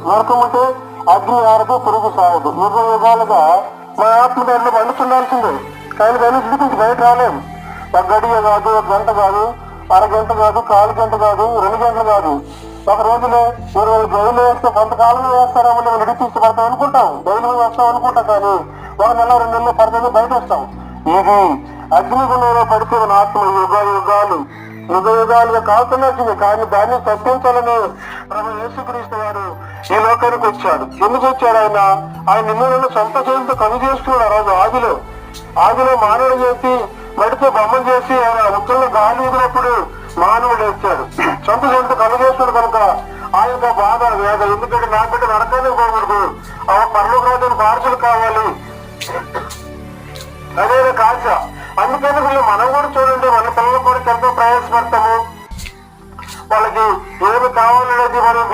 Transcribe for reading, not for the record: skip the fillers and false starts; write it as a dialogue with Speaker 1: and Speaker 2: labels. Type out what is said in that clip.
Speaker 1: నరకం అంటే అగ్ని ఆరదు, పురుగు సాగదు. యుగ యుగాలుగా మా ఆత్మదారిలో పండుతుండాల్సిందే. కానీ దాన్ని విడిపించి బయట రాలేము. ఒక గడియ కాదు, ఒక గంట కాదు, అరగంట కాదు, 4 గంటలు కాదు, 2 గంటలు కాదు. ఒక రోజులో 20 గదులు వేస్తే కొంతకాలంలో వేస్తారేమో మేము విడిపించబడతాం అనుకుంటాం, గదులు వేస్తాం అనుకుంటాం. కానీ 1 నెల 2 నెలలు పడుతుంది, బయట వస్తాం. ఇది అగ్నిగుణంలో పడిపోయిన ఆత్మ యుగ యుగాలుగా కాల్చుండాల్సింది. కానీ దాన్ని తప్పించాలని ప్రభు యేసుక్రీస్తు వారు ఈ లోకానికి వచ్చాడు. ఎందుకు వచ్చాడు? ఆయన నిన్ను సొంత చేతితో కవి చేస్తున్నాడు. ఆ రోజు ఆదిలో మానవుడు చేసి మడితో బొమ్మలు చేసి ఆయన ఉత్తరంలో గాలి వదిలినప్పుడు మానవుడు వచ్చాడు. సొంత చేతితో కవి చేస్తున్నాడు కనుక ఆ యొక్క బాధ వేద. ఎందుకంటే నా బిడ్డ నరకానికి పోకూడదు, ఆ పర్లోక రాజ్యానికి వారసులు కావాలి, అదే కాచ. అందుకని మనం కూడా చూడండి, మన పిల్లలు కూడా ఎంతో ప్రయాసపడతాము. వాళ్ళకి ఏమి కావాలనేది మనం